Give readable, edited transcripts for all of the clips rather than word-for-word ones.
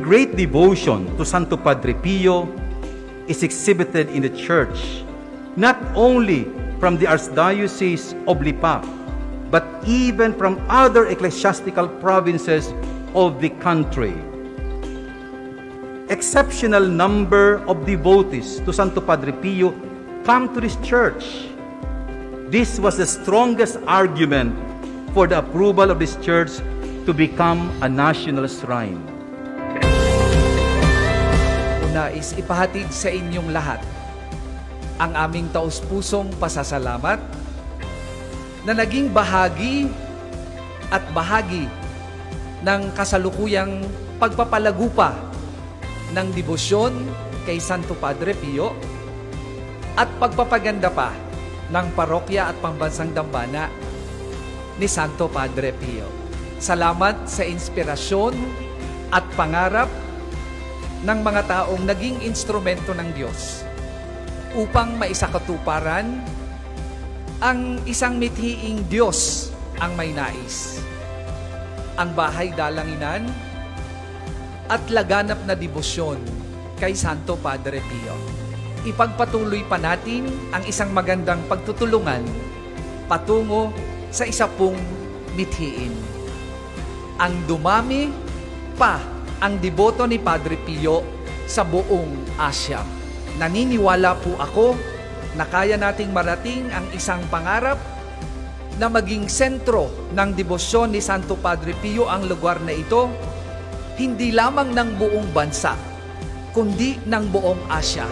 great devotion to Santo Padre Pio is exhibited in the church, not only from the Archdiocese of Lipa, but even from other ecclesiastical provinces of the country. Exceptional number of devotees to Santo Padre Pio come to this church. This was the strongest argument for the approval of this church to become a national shrine. Nais ipahatid sa inyong lahat ang aming taus-pusong pasasalamat na naging bahagi ng kasalukuyang pagpapalago pa ng debosyon kay Santo Padre Pio at pagpapaganda pa ng parokya at pambansang dambana ni Santo Padre Pio. Salamat sa inspirasyon at pangarap ng mga taong naging instrumento ng Diyos upang maisakatuparan ang isang mithiing Diyos ang may nais. Ang bahay dalanginan at laganap na debosyon kay Santo Padre Pio. Ipagpatuloy pa natin ang isang magandang pagtutulungan patungo sa isa pong mithiin. Ang dumami pa ang deboto ni Padre Pio sa buong Asya. Naniniwala po ako na kaya nating marating ang isang pangarap na maging sentro ng debosyon ni Santo Padre Pio ang lugar na ito, hindi lamang ng buong bansa, kundi ng buong Asya.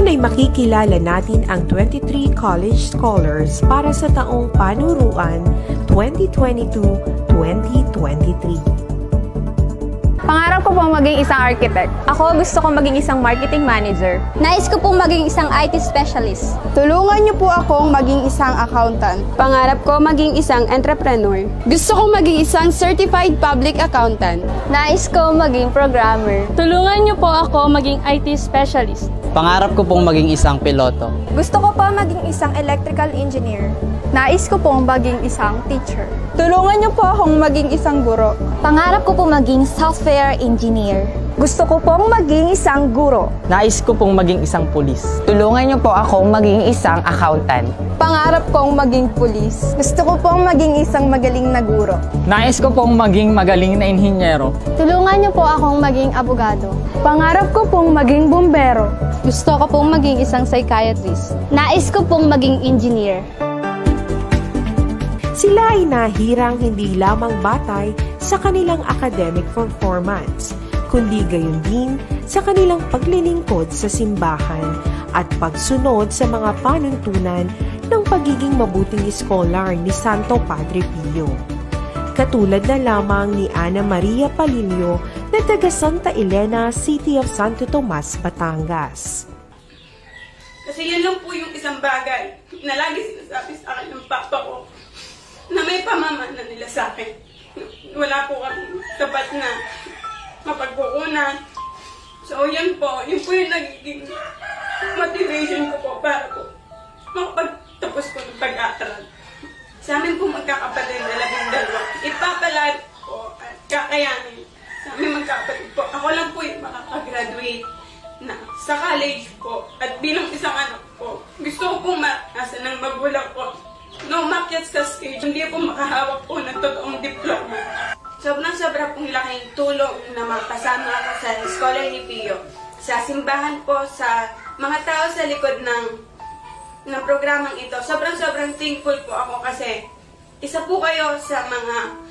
Ay makikilala natin ang 23 college scholars para sa taong panuruan 2022-2023. Pangarap ko pong maging isang architect. Ako gusto kong maging isang marketing manager. Nais ko pong maging isang IT specialist. Tulungan niyo po akong maging isang accountant. Pangarap ko maging isang entrepreneur. Gusto kong maging isang certified public accountant. Nais ko maging programmer. Tulungan niyo po ako maging IT specialist. Pangarap ko pong maging isang piloto. Gusto ko pa maging isang electrical engineer. Nais ko pong maging isang teacher. Tulungan niyo po akong maging isang guro. Pangarap ko pong maging software engineer. Gusto ko pong maging isang guro. Nais ko pong maging isang pulis. Tulungan niyo po akong maging isang accountant. Pangarap kong maging pulis. Gusto ko pong maging isang magaling na guro. Nais ko pong maging magaling na inhinyero. Tulungan niyo po akong maging abogado. Pangarap ko pong maging bumbero. Gusto ko pong maging isang psychiatrist. Nais ko pong maging engineer. Sila ay nahirang hindi lamang batay sa kanilang academic performance, kundi gayon din sa kanilang paglilingkod sa simbahan at pagsunod sa mga panuntunan ng pagiging mabuting scholar ni Santo Padre Pio. Katulad na lamang ni Ana Maria Palilio na taga Santa Elena, City of Santo Tomas, Batangas. Kasi yan lang po yung isang bagay na lagi sinasabi sa akin ng papa ko na may pamamana nila sa akin. Wala po kami tapat na mapagkukunan. So yan po yung nagiging motivation ko po para po makapagtapos ko ng pag-aaral. Sa amin po magkakapatid na 12. Ipapalad po at kakayanin. Sa amin magkakapatid po. Ako lang po yung makakagraduate na sa college po. At bilang isang anak po, gusto ko pong maranasan ng magulang ko na umakyat sa stage, hindi po makahawak po ng totoong diploma. Sobrang pong laking tulong na makasama ako sa Scholar ni Pio. Sa simbahan po, sa mga tao sa likod ng programang ito. Sobrang thankful po ako kasi Isa po kayo sa mga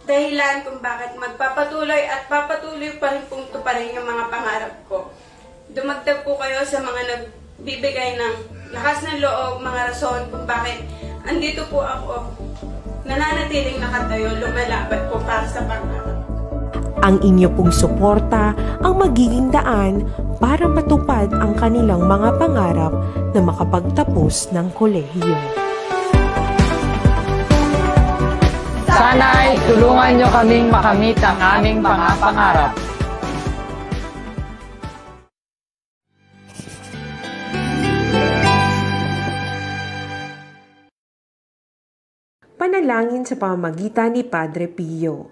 dahilan kung bakit magpapatuloy at papatuloy pa rin pong tuparin yung mga pangarap ko. Dumagdag po kayo sa mga nagbibigay ng lakas ng loob, mga rason kung bakit andito po ako, nananatiling nakatayo, lumalaban po para sa pangarap. Ang inyo pong suporta ang magiging daan para matupad ang kanilang mga pangarap na makapagtapos ng kolehiyo. Sana'y tulungan nyo kaming makamit ang aming mga pangarap. Panalangin sa pamamagitan ni Padre Pio.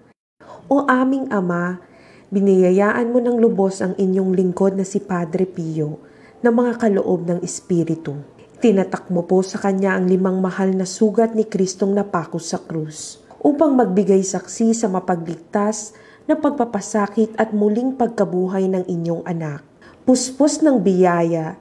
O aming Ama, biniyayaan mo ng lubos ang inyong lingkod na si Padre Pio na mga kaloob ng Espiritu. Tinatak mo po sa kanya ang 5 mahal na sugat ni Kristong napako sa krus upang magbigay saksi sa mapagligtas na pagpapasakit at muling pagkabuhay ng inyong anak. Puspos ng biyaya,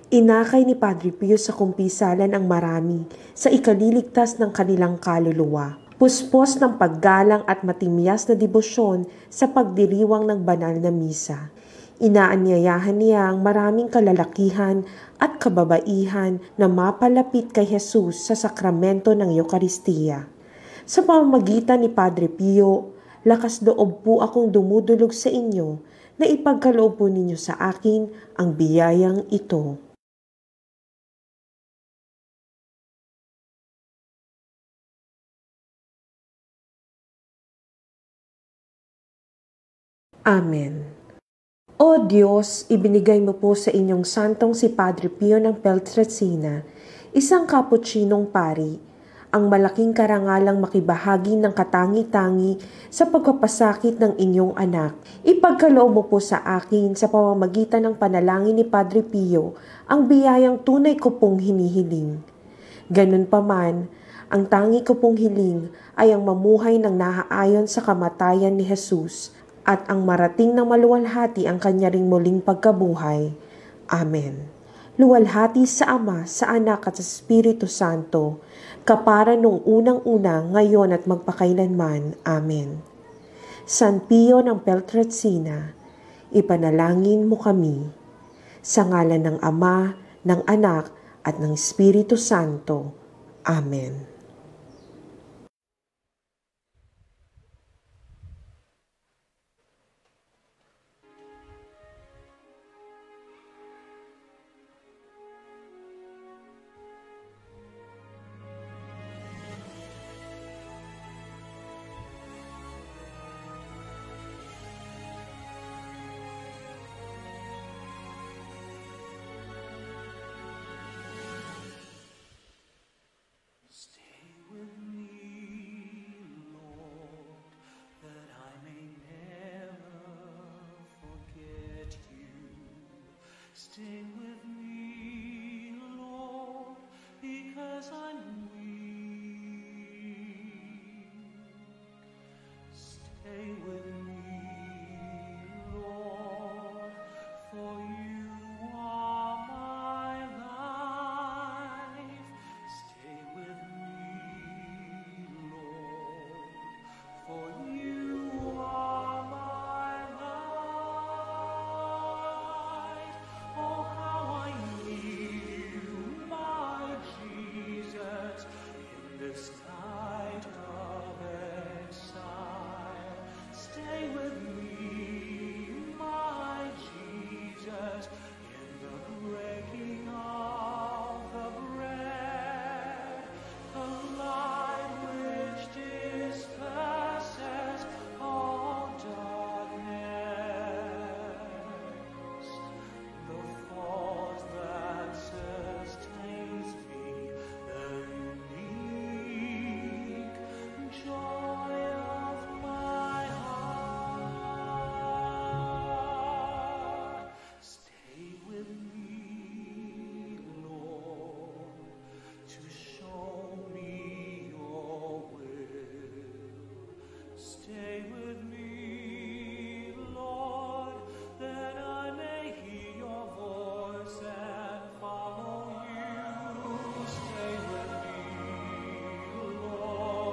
inakay ni Padre Pio sa kumpisalan ang marami sa ikaliligtas ng kanilang kaluluwa. Puspos ng paggalang at matimyas na debosyon sa pagdiriwang ng banal na misa. Inaanyayahan niya ang maraming kalalakihan at kababaihan na mapalapit kay Jesus sa sakramento ng Eukaristiya. Sa pamamagitan ni Padre Pio, lakas loob po akong dumudulog sa inyo na ipagkaloob po ninyo sa akin ang biyayang ito. Amen. O Diyos, ibinigay mo po sa inyong santong si Padre Pio ng Pietrelcina, isang kaputsinong pari, ang malaking karangalang makibahagi ng katangi-tangi sa pagpapasakit ng inyong anak. Ipagkaloob mo po sa akin sa pamamagitan ng panalangin ni Padre Pio ang biyayang tunay ko pong hinihiling. Ganun pa man, ang tangi ko pong hiling ay ang mamuhay ng naaayon sa kamatayan ni Jesus at ang marating ng maluwalhati ang kanya ring muling pagkabuhay. Amen. Luwalhati sa Ama, sa Anak at sa Espiritu Santo, kapara nung unang-una, ngayon at magpakailanman. Amen. San Pio ng Pietrelcina, ipanalangin mo kami. Sa ngalan ng Ama, ng Anak at ng Espiritu Santo. Amen. Stay with me, Lord, because I'm weak. Stay with me, Lord, for you are my life. Stay with me, Lord, for you are my life. Oh, how I need you, my Jesus, in this night of exile. Stay with me, my Jesus, in the breaking of the bread, the light which disperses all darkness. The force that sustains me, the unique joy of my heart. Stay with me, Lord, to show me your will. Stay with me, Lord, that I may hear your voice and follow you. Stay with me, Lord.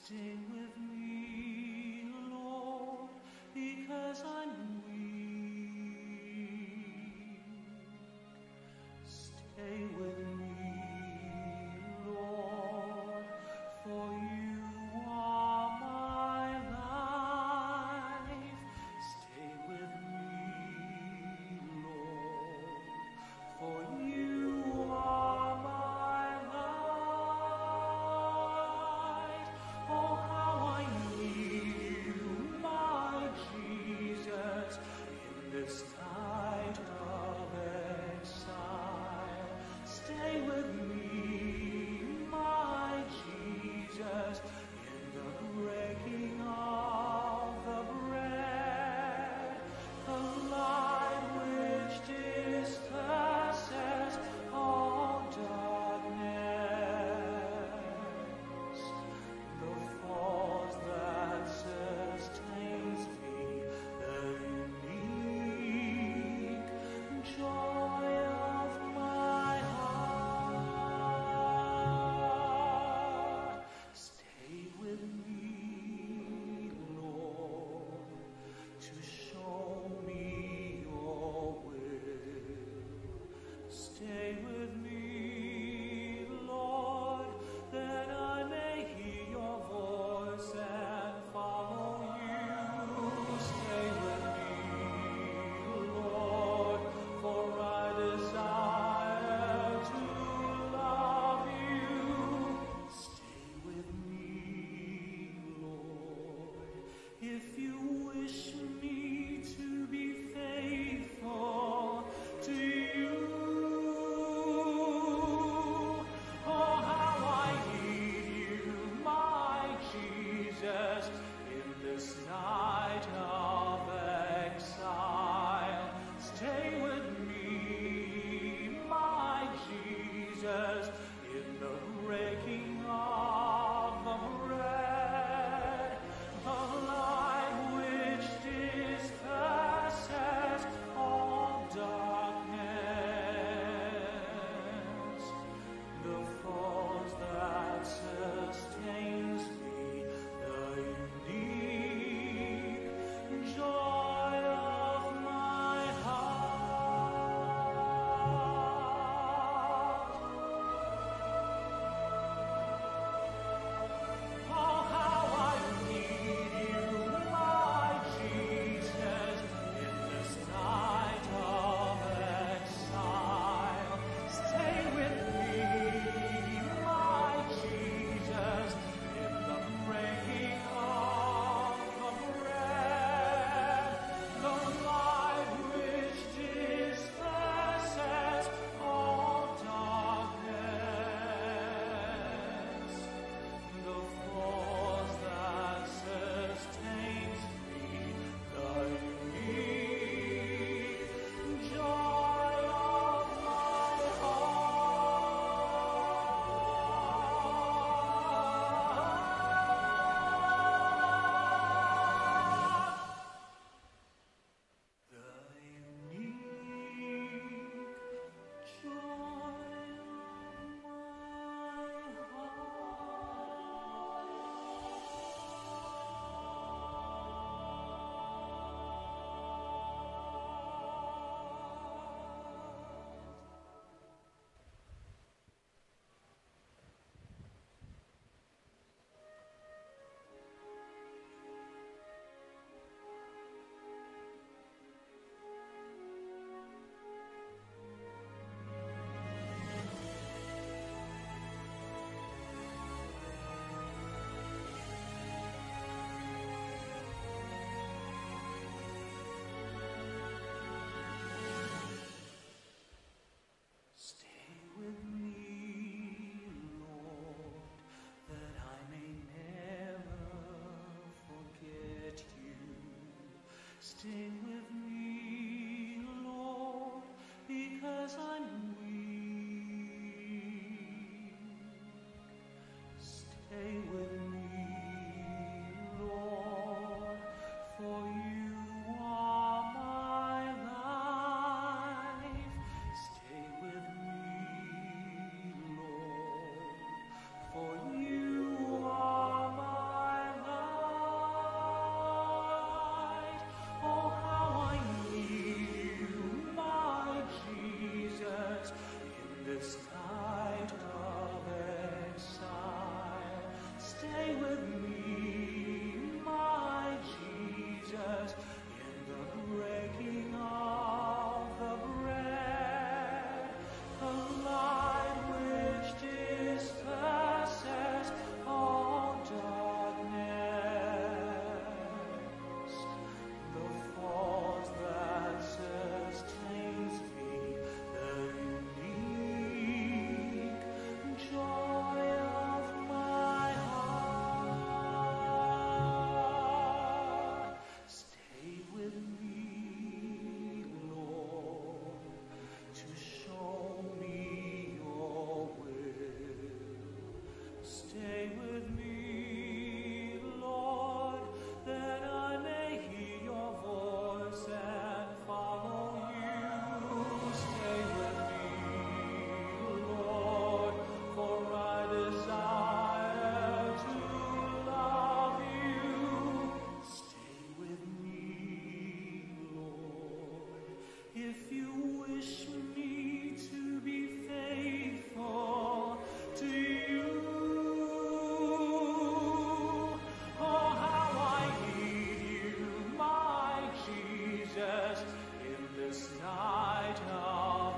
Stay with me, Lord, because I'm weak. Stay with me, Lord, for you are my life. Stay with me, Lord, for you are my light. Oh, if you wish me to be faithful to you. Oh, how I need you, my Jesus, in this night of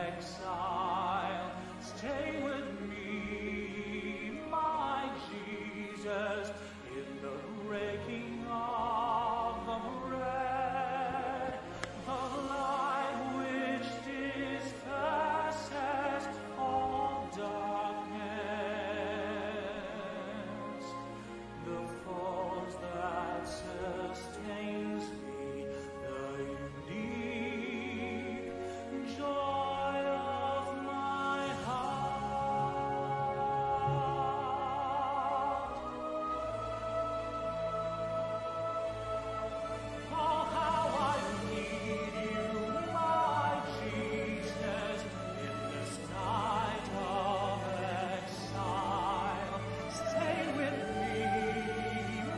exile. Stay with me, my Jesus, in the breaking of the bread, the light which disperses all darkness, the force that sustains me, the unique joy of my heart. Oh, how I need you, my Jesus, in this night of exile. Stay with me,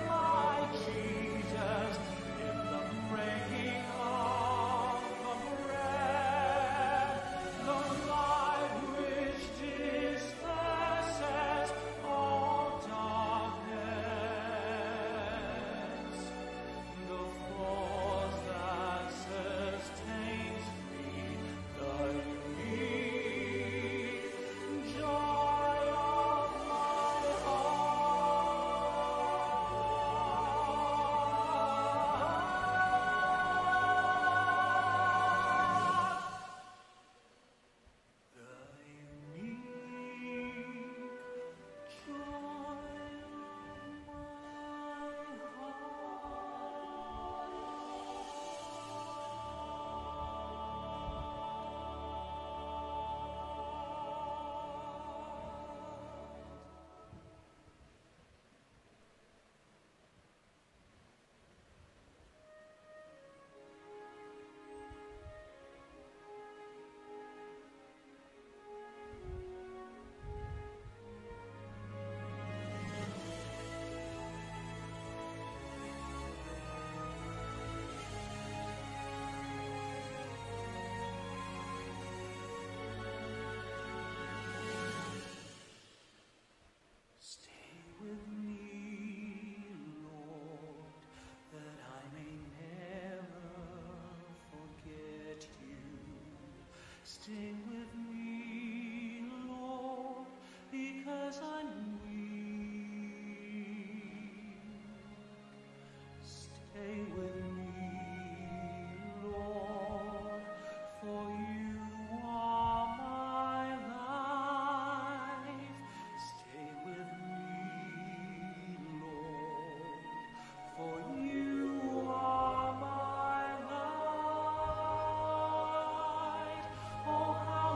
my Jesus, in the breaking of the bread, the light which disperses all darkness, the force that sustains me, the unique joy of my heart. The unique joy of my Stay with me, Lord, that I may never forget you. Stay with me, Lord, because I'm weak. Stay with me, Lord, for you are my life. Stay with me, Lord, for you are my light. Oh, how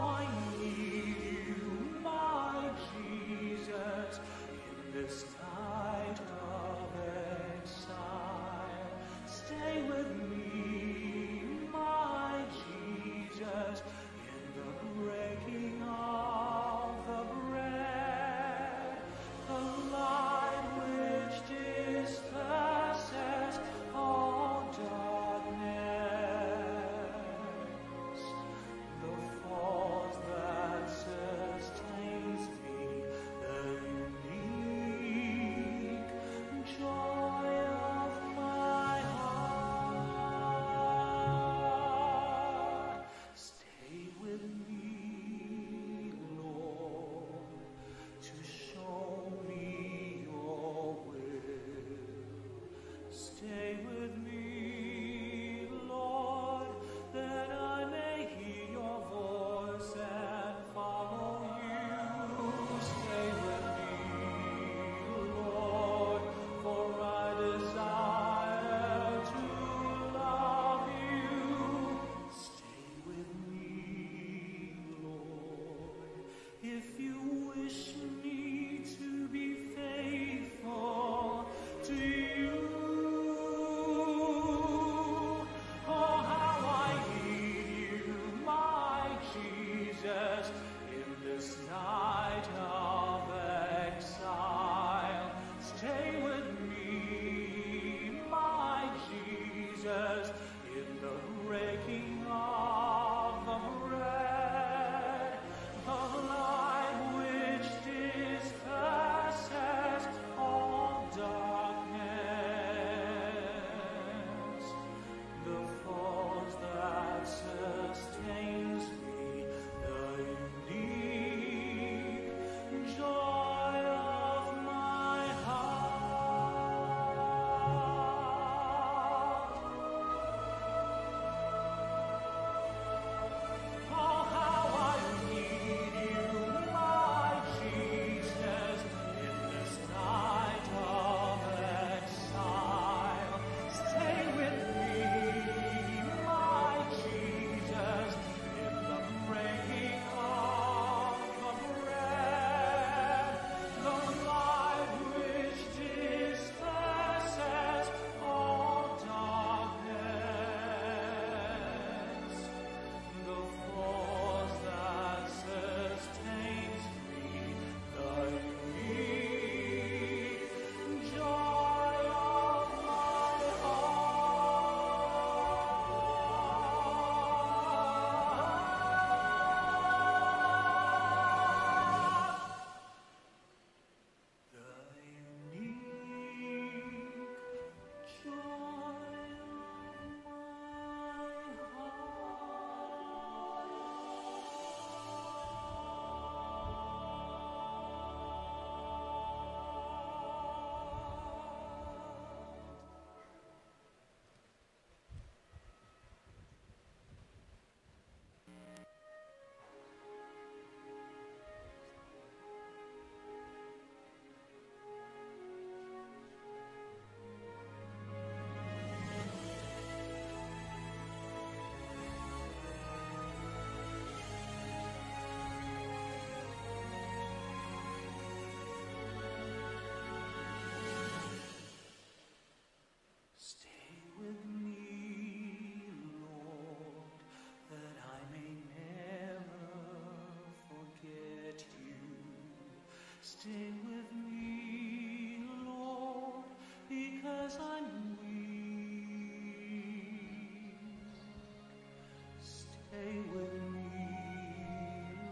Stay with me,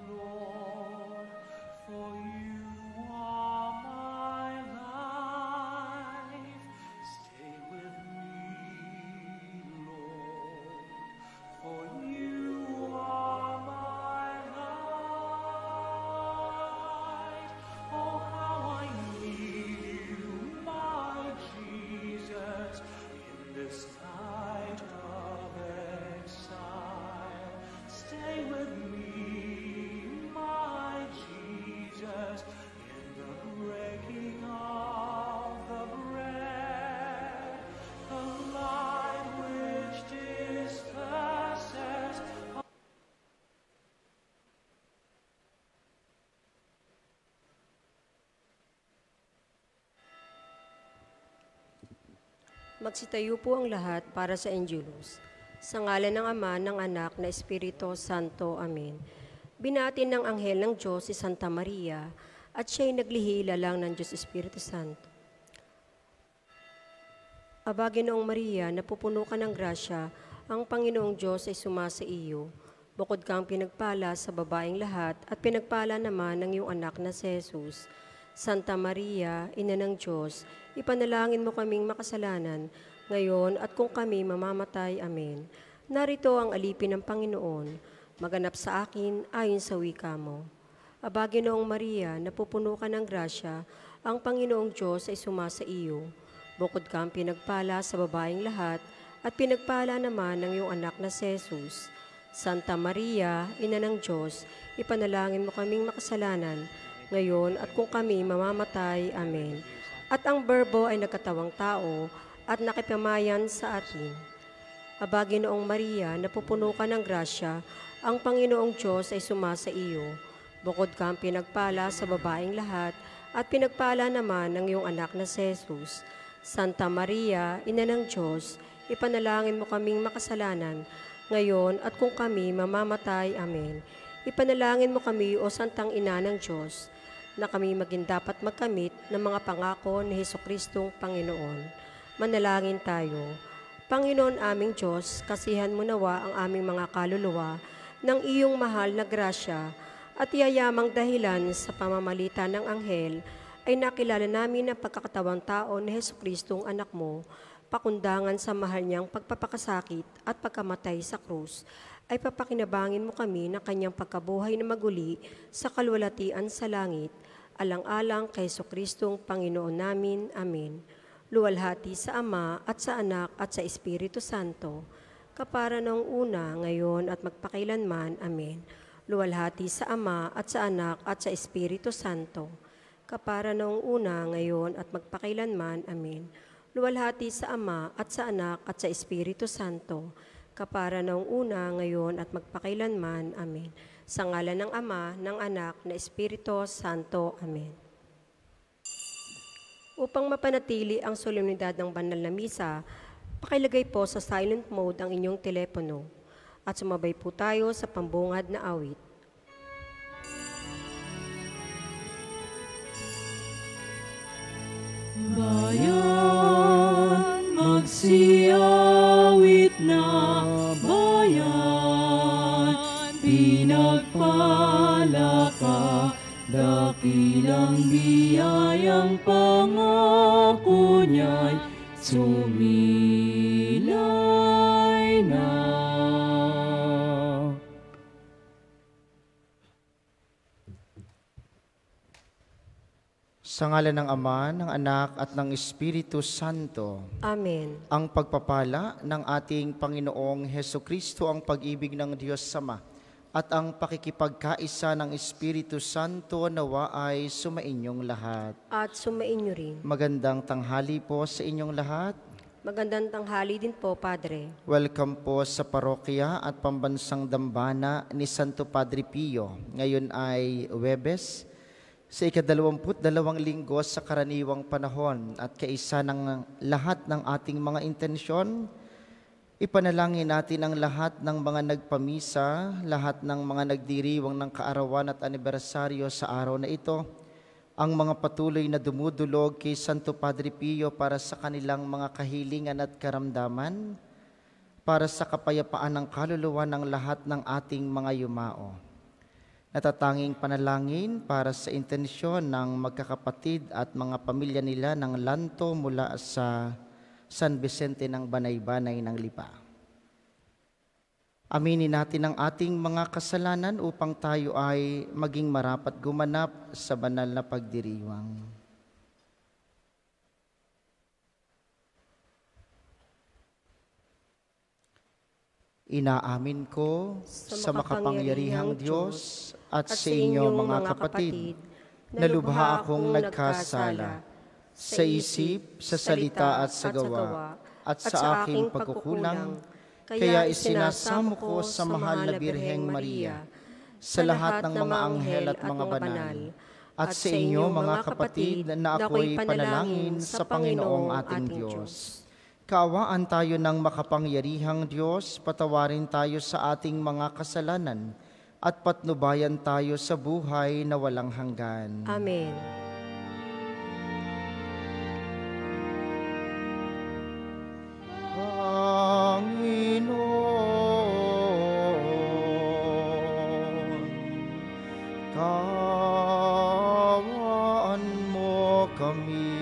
Lord, for you are my life. Stay with me, Lord, for you are my life. Oh, how I need you, my Jesus, in this night of exile. Stay with me, my Jesus, in the breaking of the bread, the light which disperses. Magsitayo po ang lahat para sa Angelus. Sa ngalan ng Ama, ng Anak, na Espiritu Santo. Amen. Binati ng anghel ng Diyos si Santa Maria at siya'y naglihila lang ng Diyos Espiritu Santo. Aba, Ginoong Maria, napupuno ka ng grasya, ang Panginoong Diyos ay sumasa iyo. Bukod kang pinagpala sa babaeng lahat at pinagpala naman ng iyong anak na si Jesus. Santa Maria, Ina ng Diyos, ipanalangin mo kaming makasalanan, ngayon at kung kami mamamatay. Amen. Narito ang alipin ng Panginoon, maganap sa akin ayon sa wika mo. Aba, Ginoong Maria, napupuno ka ng grasya, ang Panginoong Diyos ay sumasa iyo. Bukod kang pinagpala sa babaeng lahat, at pinagpala naman ng iyong anak na si Jesus. Santa Maria, Ina ng Diyos, ipanalangin mo kaming makasalanan, ngayon at kung kami mamamatay. Amen. At ang Berbo ay nagkatawang tao at nakipamayan sa atin. Aba, Ginoong Maria, napupuno ka ng grasya, ang Panginoong Diyos ay sumasa iyo. Bukod kang pinagpala sa babaeng lahat, at pinagpala naman ng iyong anak na si Jesus. Santa Maria, Ina ng Diyos, ipanalangin mo kaming makasalanan, ngayon at kung kami mamamatay. Amen. Ipanalangin mo kami, O Santang Ina ng Diyos, na kami maging dapat magkamit ng mga pangako ni Jesucristong Panginoon. Manalangin tayo. Panginoon aming Diyos, kasihan mo nawa ang aming mga kaluluwa ng iyong mahal na grasya at yayamang dahilan sa pamamagitan ng anghel ay nakilala namin ang pagkakatawang tao ni Jesucristong anak mo, pakundangan sa mahal niyang pagpapakasakit at pagkamatay sa krus, ay papakinabangin mo kami ng kanyang pagkabuhay na maguli sa kalwalatian sa langit, alang-alang kay Jesucristong Panginoon namin. Amen. Luwalhati sa Ama at sa Anak at sa Espiritu Santo, kapara noong una, ngayon at magpakailanman. Amen. Luwalhati sa Ama at sa Anak at sa Espiritu Santo, kapara noong una, ngayon at magpakailanman. Amen. Luwalhati sa Ama at sa Anak at sa Espiritu Santo, kapara noong una, ngayon at magpakailanman. Amen. Sa ngalan ng Ama, ng Anak, na Espiritu Santo. Amen. Upang mapanatili ang solemnidad ng banal na misa, pakilagay po sa silent mode ang inyong telepono at sumabay po tayo sa pambungad na awit. Bayan, magsiawit na bayan, pinagpala ka, dakilang biyayang pangako niya'y sumilay na. Sa ngalan ng Ama, ng Anak, at ng Espiritu Santo. Amen. Ang pagpapala ng ating Panginoong Hesukristo, ang pag-ibig ng Diyos Ama, at ang pakikipagkaisa ng Espiritu Santo nawa ay sumainyong lahat. At sumainyo rin. Magandang tanghali po sa inyong lahat. Magandang tanghali din po, Padre. Welcome po sa parokya at pambansang dambana ni Santo Padre Pio. Ngayon ay Huwebes, sa ika-22 linggo sa karaniwang panahon, at kaisa ng lahat ng ating mga intensyon, ipanalangin natin ang lahat ng mga nagpamisa, lahat ng mga nagdiriwang ng kaarawan at anibersaryo sa araw na ito, ang mga patuloy na dumudulog kay Santo Padre Pio para sa kanilang mga kahilingan at karamdaman, para sa kapayapaan ng kaluluwa ng lahat ng ating mga yumao. Natatanging panalangin para sa intensyon ng magkakapatid at mga pamilya nila ng Lanto mula sa San Vicente ng Banay-Banay ng Lipa. Aminin natin ang ating mga kasalanan upang tayo ay maging marapat gumanap sa banal na pagdiriwang. Inaamin ko sa makapangyarihang Diyos at sa inyo mga kapatid na lubha akong nagkasala sa isip, sa salita at sa gawa at sa aking pagkukulang, kaya isinasamo ko sa mahal na Birheng Maria, sa lahat ng mga anghel at mga banal, at sa inyo mga kapatid na ako'y panalangin sa Panginoong ating Diyos. Kaawaan tayo ng makapangyarihang Diyos, patawarin tayo sa ating mga kasalanan, at patnubayan tayo sa buhay na walang hanggan. Amen. Panginoon, kaawaan mo kami.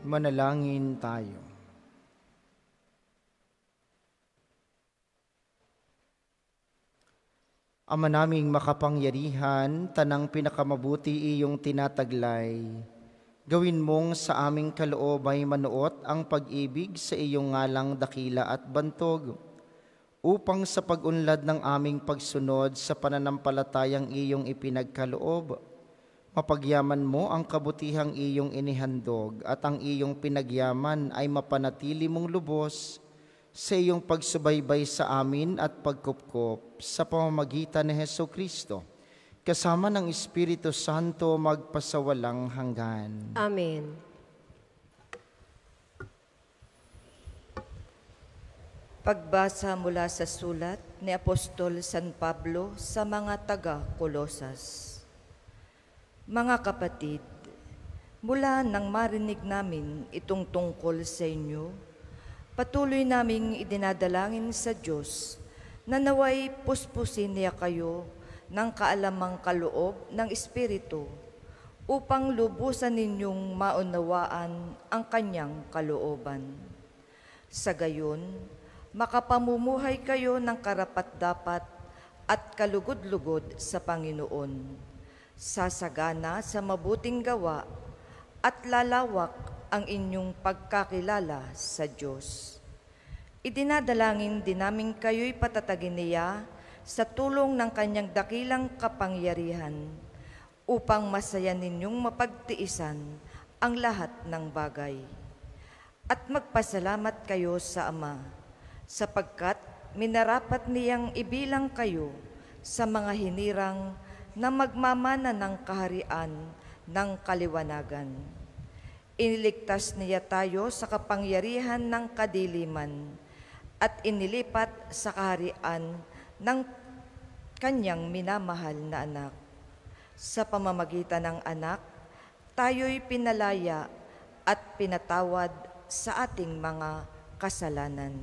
Manalangin tayo. Ama naming makapangyarihan, tanang pinakamabuti iyong tinataglay. Gawin mong sa aming kaloob ay manuot ang pag-ibig sa iyong ngalang dakila at bantog, upang sa pag-unlad ng aming pagsunod sa pananampalatayang iyong ipinagkaloob, mapagyaman mo ang kabutihang iyong inihandog at ang iyong pinagyaman ay mapanatili mong lubos sa iyong pagsubaybay sa amin at pagkupkop sa pamamagitan ni Jesucristo, kasama ng Espiritu Santo magpasawalang hanggan. Amen. Pagbasa mula sa sulat ni Apostol San Pablo sa mga taga-Kolosas. Mga kapatid, mula nang marinig namin itong tungkol sa inyo, patuloy naming idinadalangin sa Diyos na naway puspusin niya kayo ng kaalamang kaloob ng Espiritu upang lubusan ninyong maunawaan ang kanyang kalooban. Sa gayon, makapamumuhay kayo ng karapat-dapat at kalugod-lugod sa Panginoon, sasagana sa mabuting gawa at lalawak ang inyong pagkakilala sa Diyos. Idinadalangin din namin kayo'y patatagin niya sa tulong ng kanyang dakilang kapangyarihan upang masaya ninyong mapagtiisan ang lahat ng bagay. At magpasalamat kayo sa Ama, sapagkat minarapat niyang ibilang kayo sa mga hinirang na magmamana ng kaharian ng kaliwanagan. Iniligtas niya tayo sa kapangyarihan ng kadiliman at inilipat sa kaharian ng kanyang minamahal na anak. Sa pamamagitan ng anak, tayo'y pinalaya at pinatawad sa ating mga kasalanan.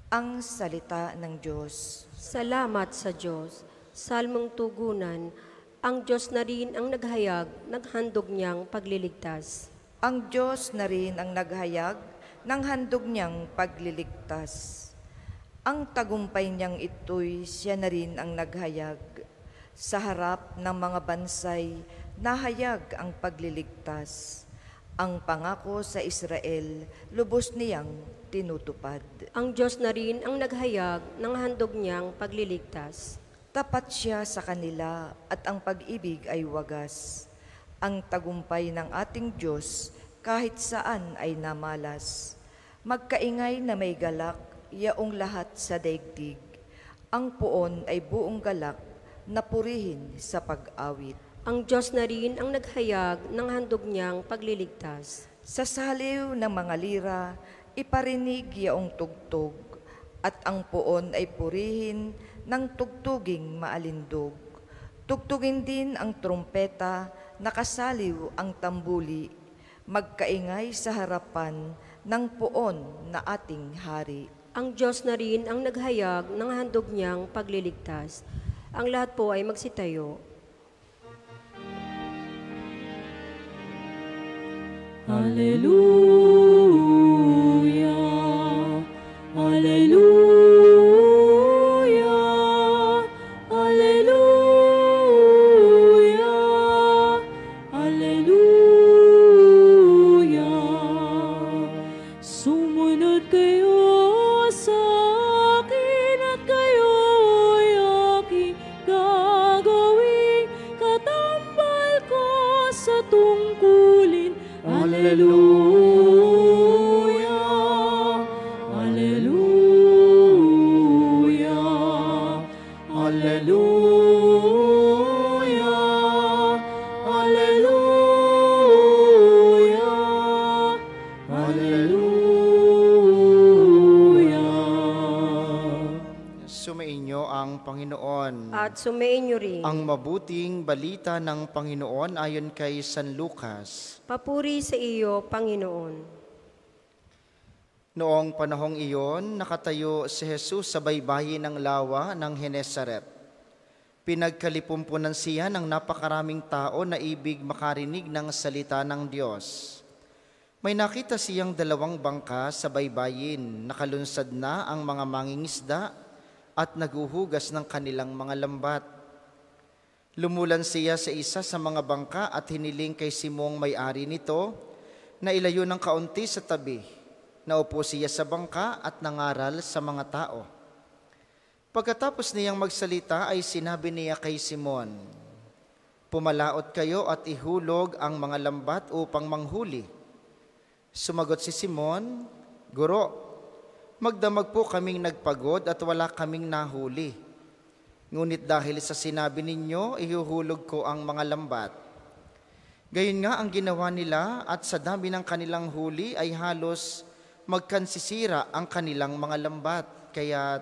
Ang salita ng Diyos. Salamat sa Diyos. Salmong tugunan, ang Diyos na rin ang naghayag, naghandog niyang pagliligtas. Ang Diyos na rin ang naghayag ng handog niyang pagliligtas. Ang tagumpay niyang ito'y siya na rin ang naghayag. Sa harap ng mga bansay, nahayag ang pagliligtas. Ang pangako sa Israel, lubos niyang tinutupad. Ang Diyos na rin ang naghayag ng handog niyang pagliligtas. Tapat siya sa kanila at ang pag-ibig ay wagas. Ang tagumpay ng ating Diyos kahit saan ay namalas. Magkaingay na may galak, yaong lahat sa daigdig. Ang puon ay buong galak na purihin sa pag-awit. Ang Diyos na rin ang naghayag ng handog niyang pagliligtas. Sa saliw ng mga lira, iparinig yaong tugtog, at ang puon ay purihin ng tugtuging maalindog. Tugtugin din ang trumpeta, nakasaliw ang tambuli, magkaingay sa harapan ng puon na ating hari. Ang Diyos na rin ang naghayag ng handog niyang pagliligtas. Ang lahat po ay magsitayo. Hallelujah, Hallelujah, Hallelujah, Hallelujah. Sumunod kayo sa akin at kayo'y aking gagawing katambal ko sa tungkulin. Hallelujah, Hallelujah, Hallelujah, Hallelujah, Hallelujah. Sumainyo ang Panginoon. At sumainyo rin. Ang mabuting balita ng Panginoon ayon kay San Lucas. Papuri sa iyo, Panginoon. Noong panahong iyon, nakatayo si Jesus sa baybayin ng lawa ng Genesaret. Pinagkalipumpunan siya ng napakaraming tao na ibig makarinig ng salita ng Diyos. May nakita siyang dalawang bangka sa baybayin, nakalunsad na ang mga mangingisda at naguhugas ng kanilang mga lambat. Lumulan siya sa isa sa mga bangka at hiniling kay Simong may-ari nito na ilayo ng kaunti sa tabi. Naupo siya sa bangka at nangaral sa mga tao. Pagkatapos niyang magsalita ay sinabi niya kay Simon, "Pumalaot kayo at ihulog ang mga lambat upang manghuli." Sumagot si Simon, "Guro, magdamag po kaming nagpagod at wala kaming nahuli. Ngunit dahil sa sinabi ninyo, ihuhulog ko ang mga lambat." Gayon nga ang ginawa nila at sa dami ng kanilang huli ay halos magkansisira ang kanilang mga lambat. Kaya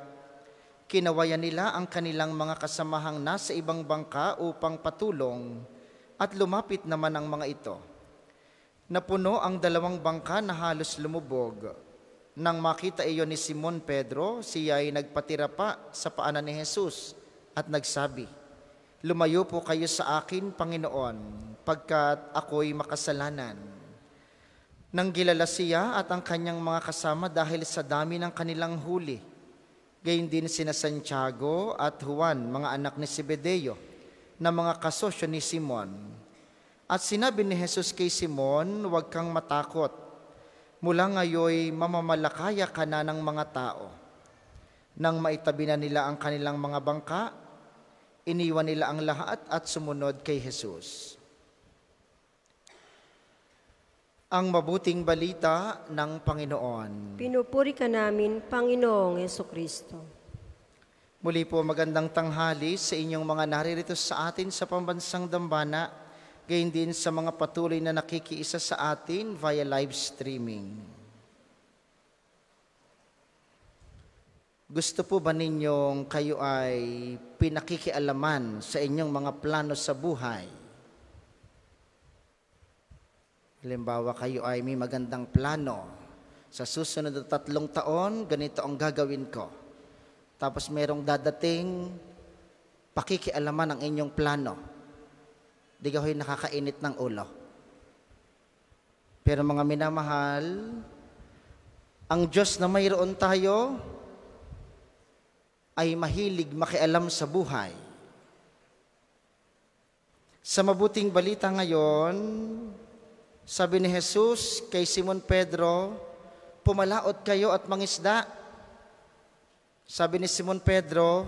kinawayan nila ang kanilang mga kasamahang nasa ibang bangka upang patulong at lumapit naman ang mga ito. Napuno ang dalawang bangka na halos lumubog. Nang makita iyon ni Simon Pedro, siya ay nagpatira pa sa paanan ni Jesus at nagsabi, "Lumayo po kayo sa akin, Panginoon, pagkat ako'y makasalanan." Nang gilala siya at ang kanyang mga kasama dahil sa dami ng kanilang huli, gayon din sina Santiago at Juan, mga anak ni Zebedeo, na mga kasosyo ni Simon. At sinabi ni Jesus kay Simon, "Huwag kang matakot. Mula ngayoy mamamalakaya ka na ng mga tao." Nang maitabi na nila ang kanilang mga bangka, iniwan nila ang lahat at sumunod kay Jesus. Ang mabuting balita ng Panginoon. Pinupuri ka namin, Panginoong Jesucristo. Muli po magandang tanghali sa inyong mga naririto sa atin sa pambansang dambana, gayon din sa mga patuloy na nakikiisa sa atin via live streaming. Gusto po ba ninyong kayo ay pinakikialaman sa inyong mga plano sa buhay? Halimbawa, kayo ay may magandang plano. Sa susunod na 3 taon, ganito ang gagawin ko. Tapos merong dadating, pakikialaman ang inyong plano. Di kayo'y nakakainit ng ulo. Pero mga minamahal, ang Diyos na mayroon tayo ay mahilig makialam sa buhay. Sa mabuting balita ngayon, sabi ni Jesus kay Simon Pedro, pumalaot kayo at mangisda. Sabi ni Simon Pedro,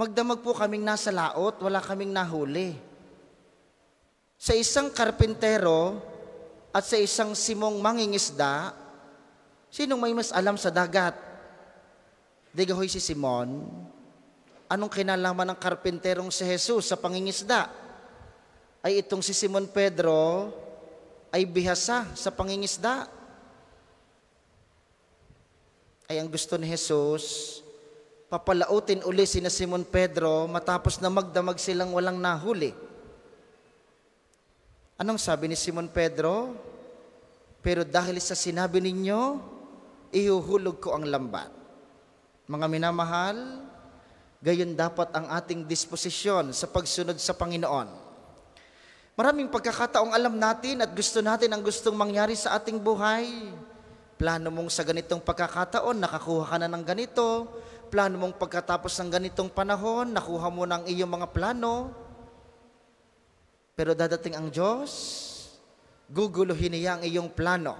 magdamag po kaming nasa laot, wala kaming nahuli. Sa isang karpintero at sa isang simong mangingisda, sinong may mas alam sa dagat? Di gahoy si Simon. Anong kinalaman ng karpinterong si Jesus sa pangingisda? Ay itong si Simon Pedro ay bihasa sa pangingisda. Ay ang gusto ni Jesus, papalautin uli sina Simon Pedro matapos na magdamag silang walang nahuli. Anong sabi ni Simon Pedro? Pero dahil sa sinabi ninyo, ihuhulog ko ang lambat. Mga minamahal, gayon dapat ang ating disposisyon sa pagsunod sa Panginoon. Maraming pagkakataong alam natin at gusto natin ang gustong mangyari sa ating buhay. Plano mong sa ganitong pagkakataon, nakakuha ka na ng ganito. Plano mong pagkatapos ng ganitong panahon, nakuha mo ng iyong mga plano. Pero dadating ang Diyos, guguluhin niya ang iyong plano.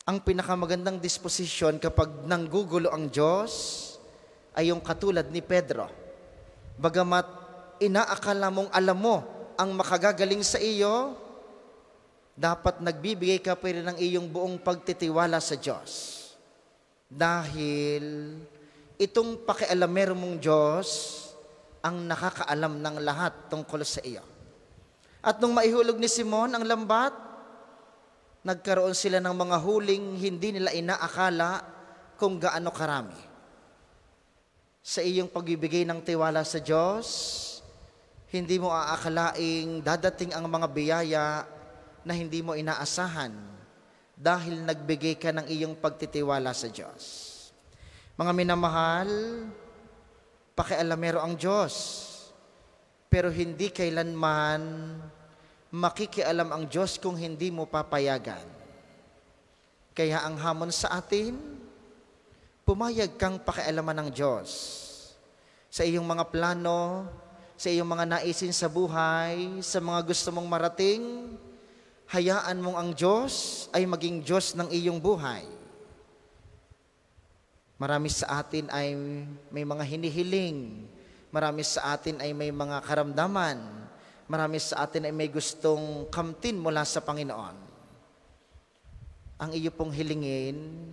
Ang pinakamagandang disposisyon kapag nanggugulo ang Diyos ay yung katulad ni Pedro. Bagamat inaakala mong alam mo ang makagagaling sa iyo, dapat nagbibigay ka pa rin ng iyong buong pagtitiwala sa Diyos. Dahil itong pakialamero mong Diyos ang nakakaalam ng lahat tungkol sa iyo. At nung maihulog ni Simon ang lambat, nagkaroon sila ng mga huling hindi nila inaakala kung gaano karami. Sa iyong pagbibigay ng tiwala sa Diyos, hindi mo aakalaing dadating ang mga biyaya na hindi mo inaasahan dahil nagbigay ka ng iyong pagtitiwala sa Diyos. Mga minamahal, pakialamero ang Diyos, pero hindi kailanman makikialam ang Diyos kung hindi mo papayagan. Kaya ang hamon sa atin, pumayag kang pakialaman ng Diyos sa iyong mga plano, sa iyong mga naisin sa buhay, sa mga gusto mong marating. Hayaan mong ang Diyos ay maging Diyos ng iyong buhay. Marami sa atin ay may mga hinihiling, marami sa atin ay may mga karamdaman, marami sa atin ay may gustong kamtin mula sa Panginoon. Ang iyo pong hilingin,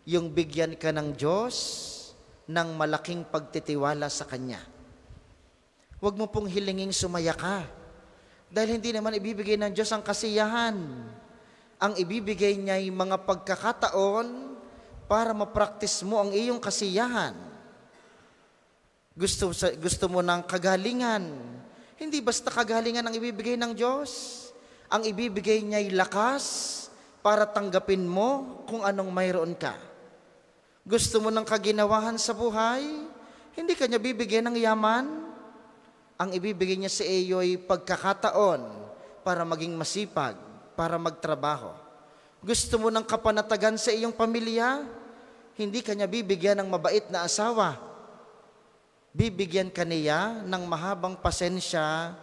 yung bigyan ka ng Diyos ng malaking pagtitiwala sa Kanya. Huwag mo pong hilinging sumaya ka. Dahil hindi naman ibibigay ng Diyos ang kasiyahan. Ang ibibigay niya ay mga pagkakataon para ma-practice mo ang iyong kasiyahan. Gusto mo ng kagalingan. Hindi basta kagalingan ang ibibigay ng Diyos. Ang ibibigay niya ay lakas para tanggapin mo kung anong mayroon ka. Gusto mo ng kaginawahan sa buhay? Hindi ka niya bibigyan ng yaman. Ang ibibigay niya sa iyo ay pagkakataon para maging masipag, para magtrabaho. Gusto mo ng kapanatagan sa iyong pamilya? Hindi ka niya bibigyan ng mabait na asawa. Bibigyan ka niya ng mahabang pasensya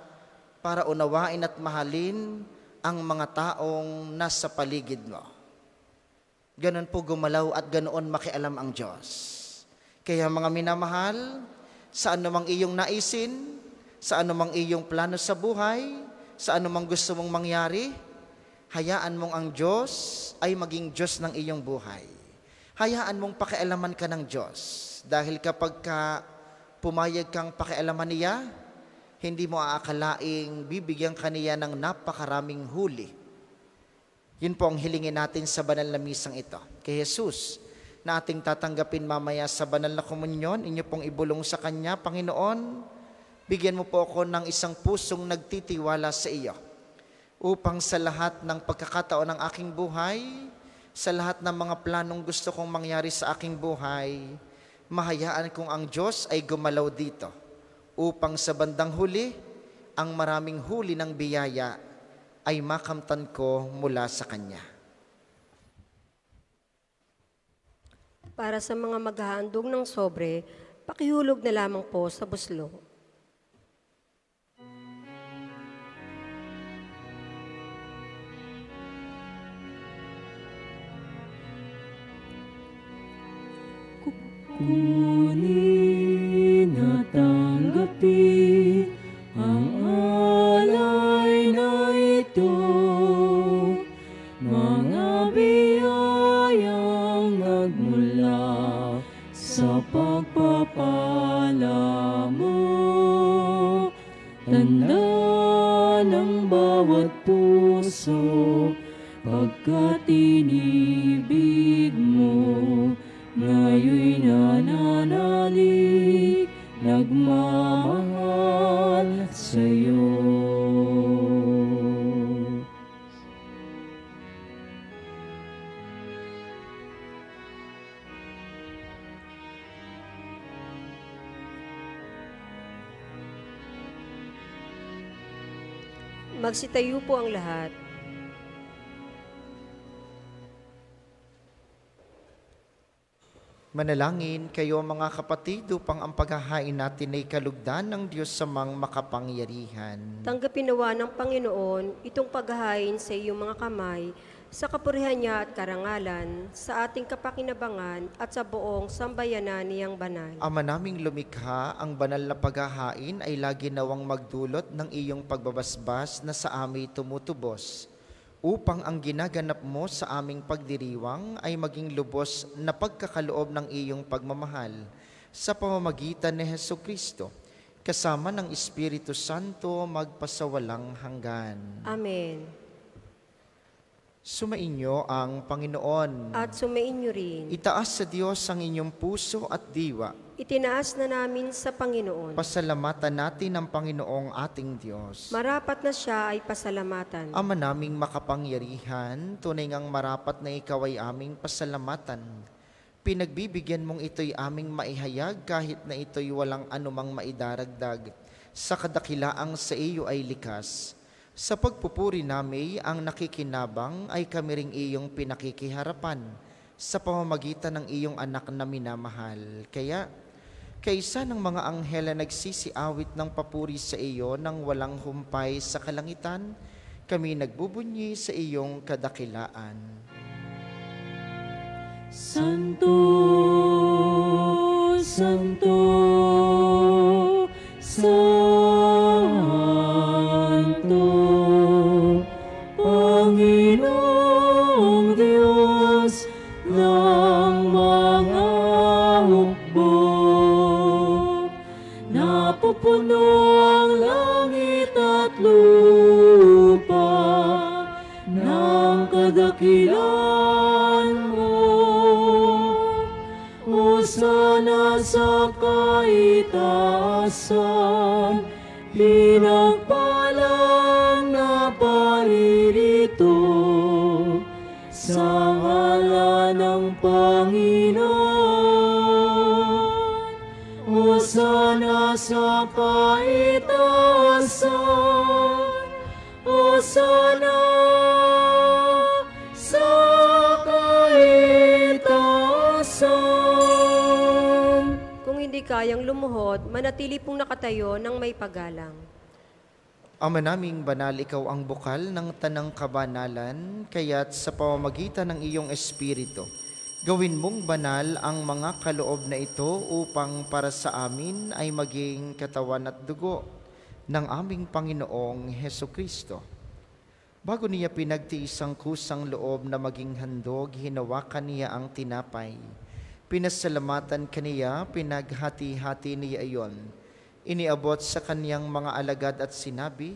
para unawain at mahalin ang mga taong nasa paligid mo. Ganon po gumalaw at ganoon makialam ang Diyos. Kaya mga minamahal, sa anumang iyong naisin, sa anumang iyong plano sa buhay, sa anumang gusto mong mangyari, hayaan mong ang Diyos ay maging Diyos ng iyong buhay. Hayaan mong pakialaman ka ng Diyos. Dahil kapag pumayag kang pakialaman niya, hindi mo aakalaing bibigyan ka niya ng napakaraming huli. Yun po ang hilingin natin sa banal na misang ito. Kay Jesus, na ating tatanggapin mamaya sa banal na komunyon, inyo pong ibulong sa Kanya, Panginoon, bigyan mo po ako ng isang pusong nagtitiwala sa iyo. upang sa lahat ng pagkakataon ng aking buhay, sa lahat ng mga planong gusto kong mangyari sa aking buhay, mahayaan kong ang Diyos ay gumalaw dito upang sa bandang huli, ang maraming huli ng biyaya ay makamtan ko mula sa Kanya. Para sa mga maghahandog ng sobre, pakihulog na lamang po sa buslo. Kunin at tanggapin ang alay na ito, mga biyayang nagmula sa pagpapala mo. Tanda ng bawat puso, pagkat inibig mo, ngayon'y nananalig, nagmamahal sa'yo. Magsitayo po ang lahat. Manalangin kayo mga kapatid upang ang paghahain natin ay kalugdan ng Diyos sa mga makapangyarihan. Tanggapin nawa ng Panginoon itong paghahain sa iyong mga kamay, sa kapurihan niya at karangalan, sa ating kapakinabangan at sa buong sambayanan niyang banal. Ama naming lumikha, ang banal na paghahain ay lagi nawang magdulot ng iyong pagbabasbas na sa amin tumutubos, upang ang ginaganap mo sa aming pagdiriwang ay maging lubos na pagkakaloob ng iyong pagmamahal sa pamamagitan ni Hesukristo, kasama ng Espiritu Santo magpasawalang hanggan. Amen. Sumainyo ang Panginoon. At sumainyo rin. Itaas sa Diyos ang inyong puso at diwa. Itinaas na namin sa Panginoon. Pasalamatan natin ang Panginoong ating Diyos. Marapat na siya ay pasalamatan. Ama naming makapangyarihan, tunay ngang marapat na ikaw ay aming pasalamatan. Pinagbibigyan mong ito'y aming maihayag kahit na ito'y walang anumang maidaragdag. Sa kadakilaang sa iyo ay likas. Sa pagpupuri namin, ang nakikinabang ay kami ring iyong pinakikiharapan sa pamamagitan ng iyong anak na minamahal. Kaya, kaysa ng mga anghel na nagsisiawit ng papuri sa iyo nang walang humpay sa kalangitan, kami nagbubunyi sa iyong kadakilaan. Santo, Santo, Santo, Panginoong Diyos ng mga hukbo. Napupuno ang langit at lupa ng kadakilan mo. Hosana sa kaitaasan, pinagpalang na paririto sa ngalan ng Panginoon. Hosana sa kaitaasan, Hosana sa kaitaasan. Kung hindi kayang lumuhod, manatili pong nakatayo ng may paggalang. Ama naming banal, ikaw ang bukal ng tanang kabanalan, kaya't sa pamamagitan ng iyong Espiritu, gawin mong banal ang mga kaloob na ito upang para sa amin ay maging katawan at dugo ng aming Panginoong Hesukristo. Bago niya pinagtiis ang kusang loob na maging handog, hinawakan niya ang tinapay. Pinasalamatan kaniya, pinaghati-hati niya iyon. Iniabot sa kaniyang mga alagad at sinabi,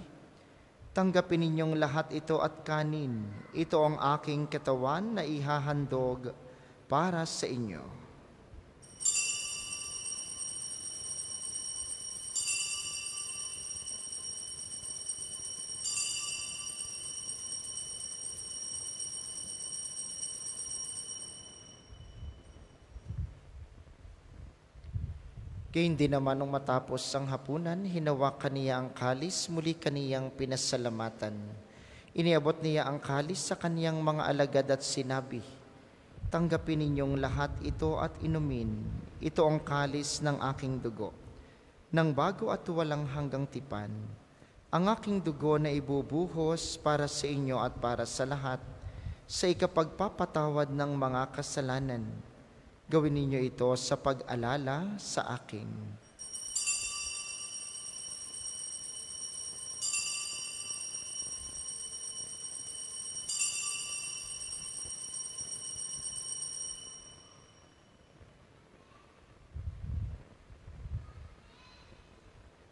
"Tanggapin ninyong lahat ito at kanin. Ito ang aking katawan na ihahandog para sa inyo." Kaya hindi naman nung matapos ang hapunan, hinawakan niya ang kalis, muli kaniyang pinasalamatan. Iniabot niya ang kalis sa kaniyang mga alagad at sinabi, "Tanggapin ninyong lahat ito at inumin. Ito ang kalis ng aking dugo, ng bago at walang hanggang tipan. Ang aking dugo na ibubuhos para sa inyo at para sa lahat, sa ikapagpapatawad ng mga kasalanan. Gawin ninyo ito sa pag-alala sa akin."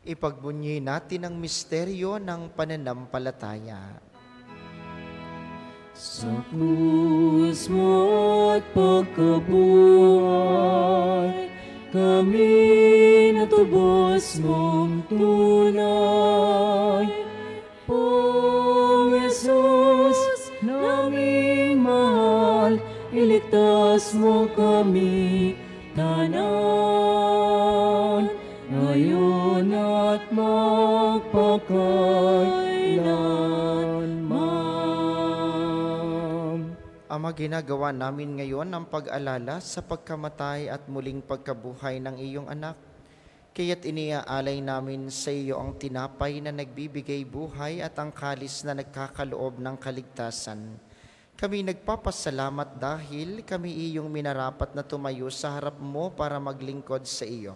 Ipagbunyi natin ang misteryo ng pananampalataya. Sa krus mo at pagkabuhay, kami natubos mong tunay. O Jesus, naming mahal, iligtas mo kami tanan, ngayon at magpakailanman. Ama, ginagawa namin ngayon ang pag-alala sa pagkamatay at muling pagkabuhay ng iyong anak. Kaya't iniaalay namin sa iyo ang tinapay na nagbibigay buhay at ang kalis na nagkakaloob ng kaligtasan. Kami nagpapasalamat dahil kami iyong minarapat na tumayo sa harap mo para maglingkod sa iyo.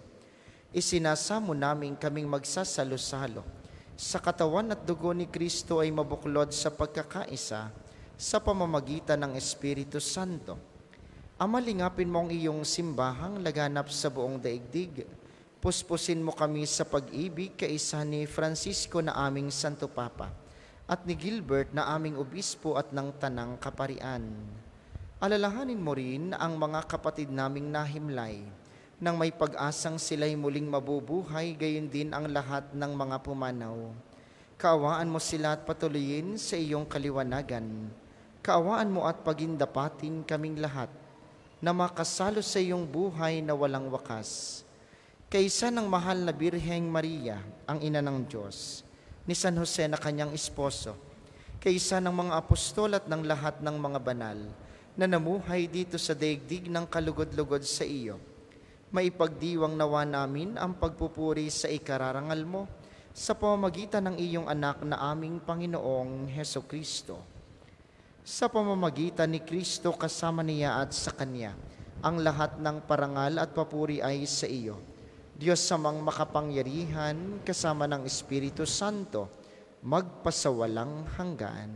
Isinasamo namin kaming magsasalo-salo sa katawan at dugo ni Kristo ay mabuklod sa pagkakaisa sa pamamagitan ng Espiritu Santo. Ama, lingapin mo ang iyong simbahang laganap sa buong daigdig. Puspusin mo kami sa pag-ibig kaisa ni Francisco na aming Santo Papa at ni Gilbert na aming obispo at ng Tanang Kaparian. Alalahanin mo rin ang mga kapatid naming nahimlay nang may pag-asang sila'y muling mabubuhay, gayon din ang lahat ng mga pumanaw. Kaawaan mo sila at patuloyin sa iyong kaliwanagan. Kaawaan mo at pagindapatin kaming lahat na makasalo sa iyong buhay na walang wakas. Kaisa ng mahal na Birheng Maria, ang ina ng Diyos, ni San Jose na kanyang esposo, kaisa ng mga apostol at ng lahat ng mga banal na namuhay dito sa daigdig ng kalugod-lugod sa iyo, maipagdiwang nawa namin ang pagpupuri sa ikararangal mo sa pamamagitan ng iyong anak na aming Panginoong Hesukristo. Sa pamamagitan ni Kristo kasama niya at sa Kanya, ang lahat ng parangal at papuri ay sa iyo, Diyos samang makapangyarihan, kasama ng Espiritu Santo, magpasawalang hanggan.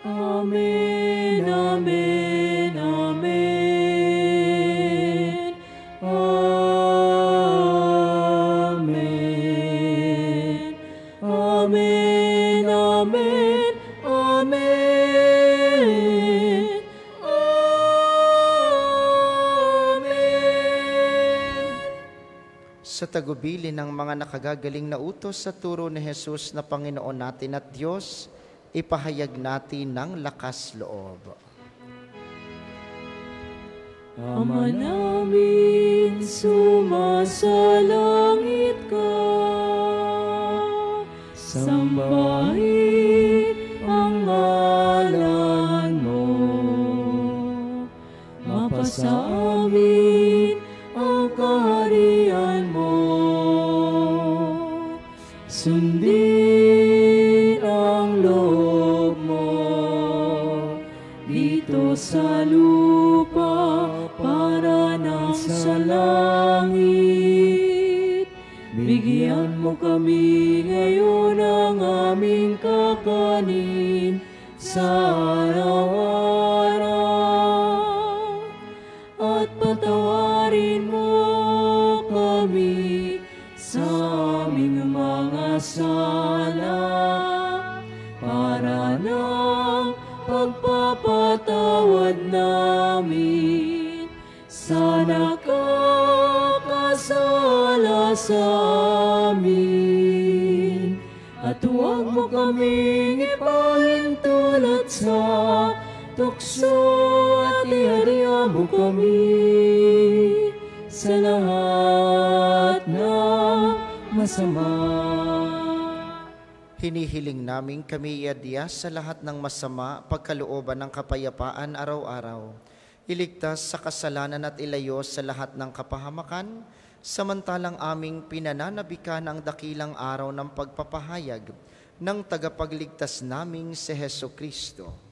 Amen, amen, amen. Amen. Amen, amen, amen. Sa tagubilin ng mga nakagagaling na utos sa turo ni Jesus na Panginoon natin at Diyos, ipahayag natin ng lakas loob. Ama namin, sumasalangit ka, sambahin ang ngalan mo, mapasa amin ang kaharian mo, sundin ang loob mo dito sa lupa para nang sa langit. Bigyan mo kami ngayon ng aming kakanin sa araw-araw, at patawarin mo kami sa aming mga sala para ng pagpapatawad namin sa nakakasala sa amin. At huwag mo kaming ipahintulot sa tukso, at ihariya mo kami sa lahat ng masama. Hinihiling namin kami iadya sa lahat ng masama, pagkalooban ng kapayapaan araw-araw. Iligtas sa kasalanan at ilayo sa lahat ng kapahamakan, samantalang aming pinananabikan ang dakilang araw ng pagpapahayag ng tagapagligtas naming si Heso Kristo.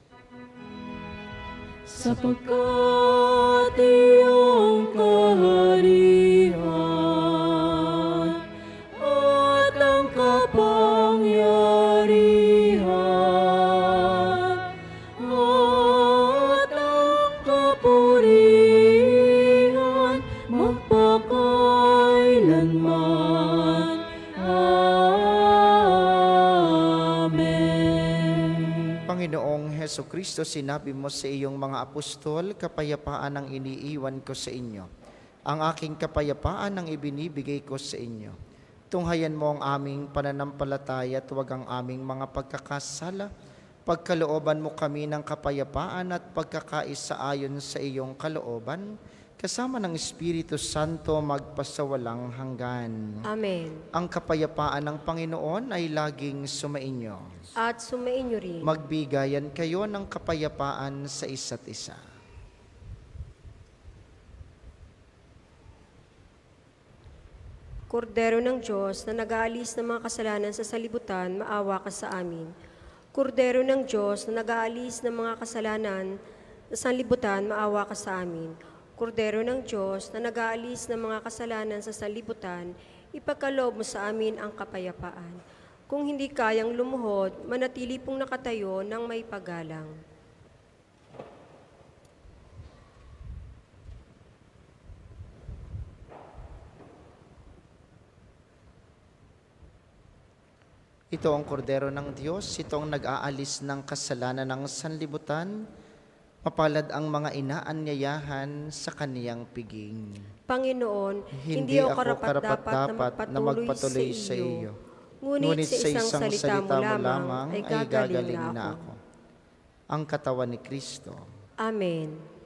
Sapagkat iyong kaharian at ang kapangyarihan at ang kapurihan magpakailanman. Amen. Panginoong Heso Kristo, sinabi mo sa iyong mga apostol, kapayapaan ang iniiwan ko sa inyo. Ang aking kapayapaan ang ibinibigay ko sa inyo. Tunghayan mo ang aming pananampalataya at huwag ang aming mga pagkakasala. Pagkalooban mo kami ng kapayapaan at pagkakaisa ayon sa iyong kalooban, kasama ng Espiritu Santo magpasawalang hanggan. Amen. Ang kapayapaan ng Panginoon ay laging sumainyo. At sumainyo rin. Magbigayan kayo ng kapayapaan sa isa't isa. Kordero ng Diyos na nag-aalis ng mga kasalanan sa salibutan, maawa ka sa amin. Kordero ng Diyos na nag-aalis ng mga kasalanan sa salibutan, maawa ka sa amin. Kordero ng Diyos na nag-aalis ng mga kasalanan sa salibutan, ipagkaloob mo sa amin ang kapayapaan. Kung hindi kayang lumuhod, manatili pong nakatayo ng may paggalang. Ito ang kordero ng Diyos, ito ang nag-aalis ng kasalanan ng sanlibutan. Mapalad ang mga inaanyayahan sa kaniyang piging. Panginoon, hindi ako karapat-dapat na magpatuloy sa iyo. Ngunit sa isang salita mo lamang ay gagaling na ako. Ang katawan ni Kristo. Amen.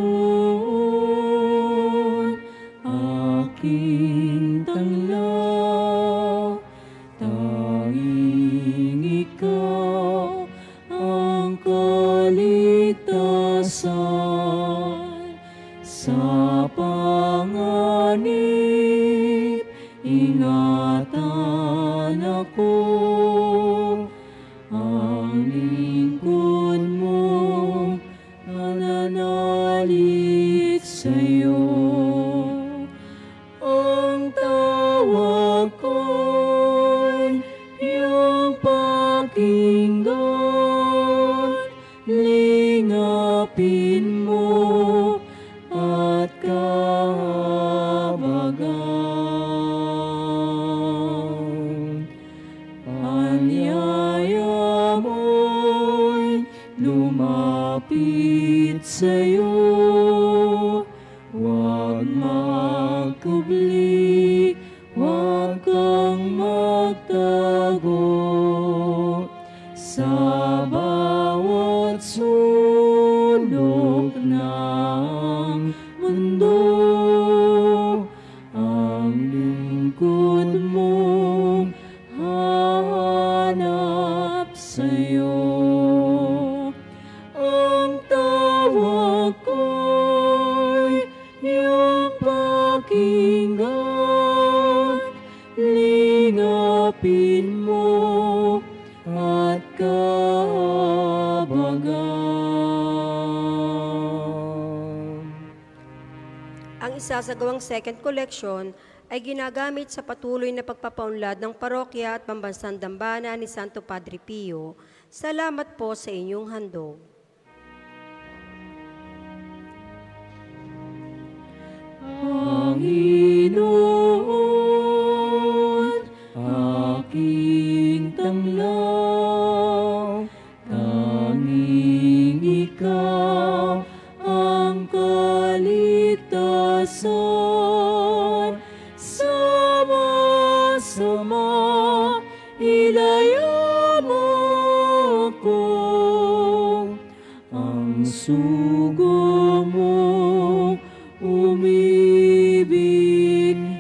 Panginoon, aking tanglaw, tanging ikaw ang kaligtasan. Sa panganib, ingatan ako, ang lingkod mo nananalig sa'yo. Ang tawag ko'y iyong pakinggan, lingapin mo at kahabagan. Anyaya mo'y lumapit sa'yo, huwag magkubli, huwag kang magtago. Sa bawat sulok ng mundo, ang lingkod mong hahanap sa'yo. Ang tawag ko'y iyong pakinggan, lingapin mo isasagawang second collection ay ginagamit sa patuloy na pagpapaunlad ng parokya at pambansang dambana ni Santo Padre Pio. Salamat po sa inyong handog. Panginoon, aking tanglaw, tanging ikaw ang kaligtasan. Sama-sama, ilaya mo ko, ang sugo mo umibig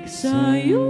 sa'yo.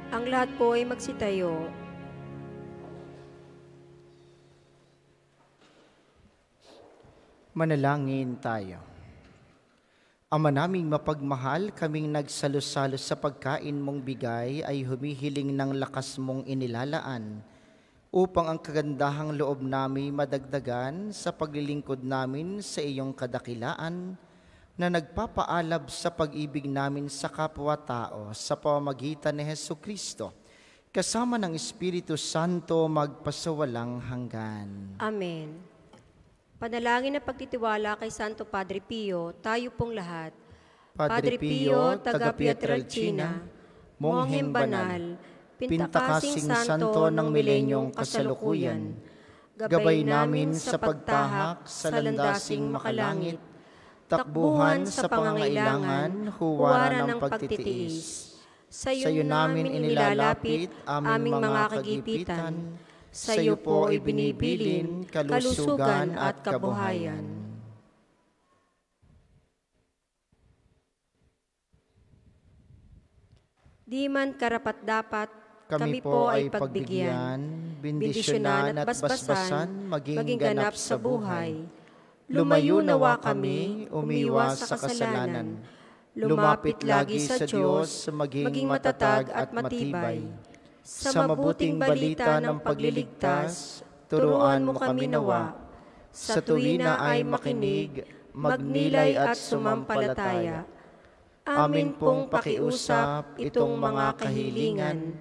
Ang lahat po ay magsitayo. Manalangin tayo. Ama naming mapagmahal, kaming nagsalo-salo sa pagkain mong bigay ay humihiling ng lakas mong inilalaan upang ang kagandahang loob namin madagdagan sa paglilingkod namin sa iyong kadakilaan na nagpapaalab sa pag-ibig namin sa kapwa-tao sa pamamagitan ni Hesukristo, kasama ng Espiritu Santo magpasawalang hanggan. Amen. Panalangin na pagtitiwala kay Santo Padre Pio, tayo pong lahat. Padre Pio, taga Pietrelcina, Mongheng Banal, Pintakasing Santo ng milenyong kasalukuyan, gabay namin sa pagtahak sa landasing makalangit, takbuhan sa pangangailangan, huwaran ng pagtitiis. Sa iyo namin inilalapit aming mga kagipitan, sa iyo po ibinibilin kalusugan at kabuhayan. Di man karapat-dapat, kami po ay pagbigyan, bendisyonan at basbasan, maging ganap sa buhay. Lumayo nawa kami, umiwas sa kasalanan. Lumapit lagi sa Diyos, maging matatag at matibay. Sa mabuting balita ng pagliligtas, turuan mo kami nawa. Sa tuwina ay makinig, magnilay at sumampalataya. Amin pong pakiusap itong mga kahilingan.